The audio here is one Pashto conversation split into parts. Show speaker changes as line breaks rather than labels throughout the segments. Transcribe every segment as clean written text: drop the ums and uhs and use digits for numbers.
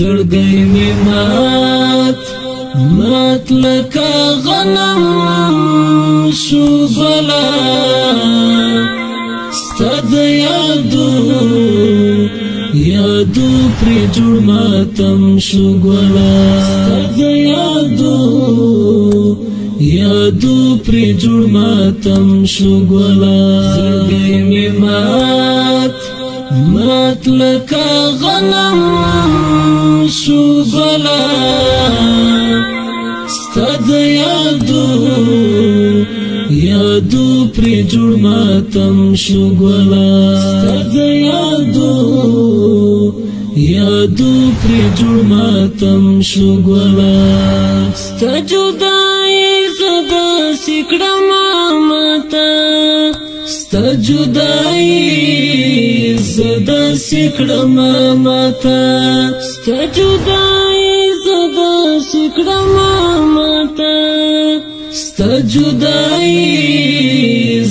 زړګی می مات لکه غنم شو بلا ستا د یادو پری جوړ ماتم شو ګلا ستا د یادو پری جوړ ماتم شو ګلا زړګی می مات لکه غنم شو بلا ستا د یادو پری جوړ ماتم شو ګلا ستا د یادو پری جوړ ماتم شو ګلا ستا جدائی زدا سکړم ماتا ستا جدائی زدا سکړم ماتا ستا جدائی زدا سکړم ماتا ستا جدائی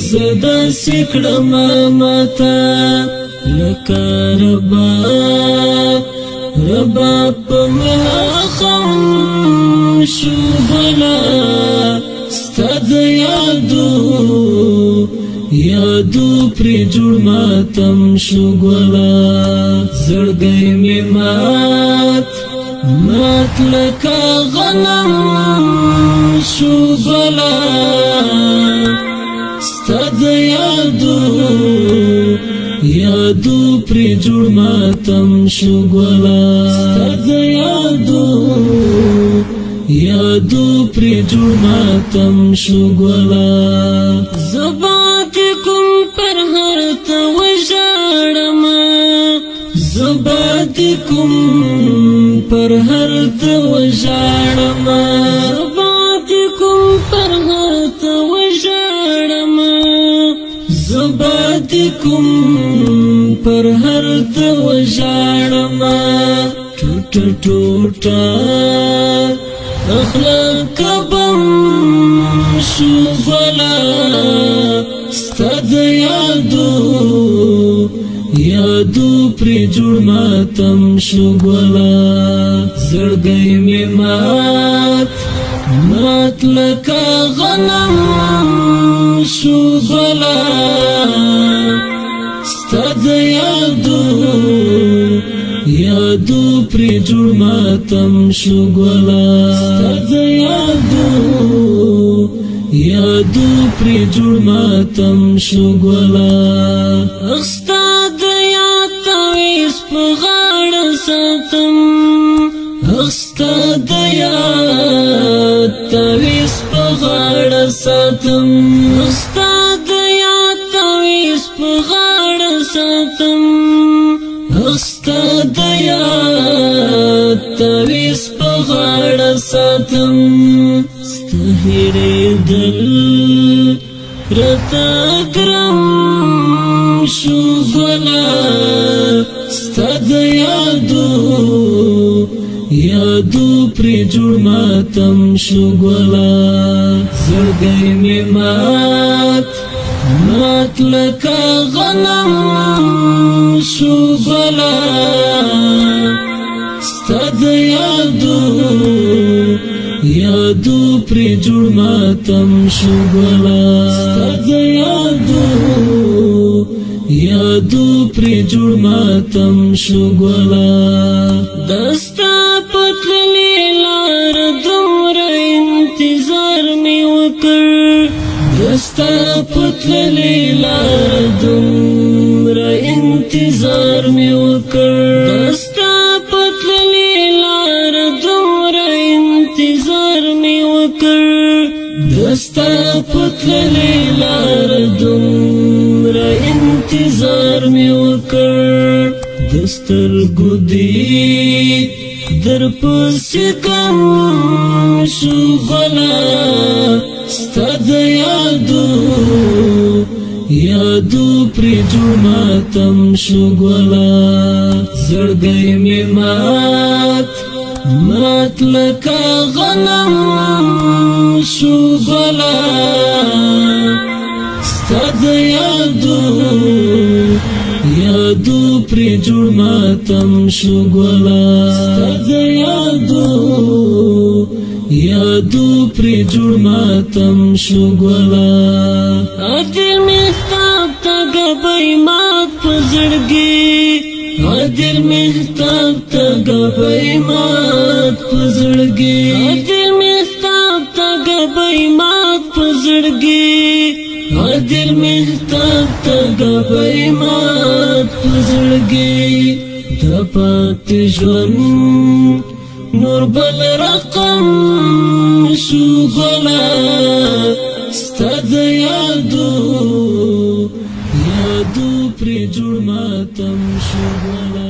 زدا سکړم ماتا لکه رباب په مخم شو بلا ستا د یادو پری جوړ ماتم شو ګلا زړګی می مات لکه غنم شو بلا ستا د یادو پری جوړ ماتم شو ګلا ستا د یادو پری جوړ ماتم شو ګلا زبات کوم پر هر ته وژړم زبات کوم پر هر ته وژړم زبات کوم پر هر ته وژړم زبات کوم پر هر ته وژړم ټوټه اخلاق بم شو بلا ستا د یادو پری جوړ ماتم شو ګلا زړګی می مات لکه غنم شو بلا ستا د یادو پری جوړ ماتم شو ګلا ستا د یادو پری جوړ ماتم شو ګلا ستا د یاد تعویض په غاړه ساتم ستا د یاد تعویض په غاړه ساتم ستا د یاد تعویض په غاړه ساتم ستا د یاد تعویض په غاړه ساتم ستا هېرېدل راته ګرم شو ګلا ستا د یادو پری جوړ ماتم شو ګلا زړګی می مات لکه غنم شو بلا ستا د یادو پری جوړ ماتم شو ګلا ستا د یادو پری جوړ ماتم شو ګلا دستا پتللی لار دومره انتظار می وکړ دستا پتللی لار دومره انتظار می وکړ دستا پتللی لار دومره انتظار می وکړ دستا پتللی لار دومره انتظار می وکړ دسترګو دی در پسې کم شو بلا ستا د یادو پری جوړ ماتم شو ګلا زړګی می مات لکه غنم شو بلا ستا د یادو پری جوړ ماتم شو ګلا جوړ ماتم شو ګلا دل مهتاب تا غبي مات پزړګي دل مهتاب تا غبي مات پزړګي دل مهتاب تا غبي مات پزړګي دل مهتاب تا غبي مات پزړګي د پات ژوند نور بل رقم شو ګلا ستاد یادو پر جوړ ماتم شو ګلا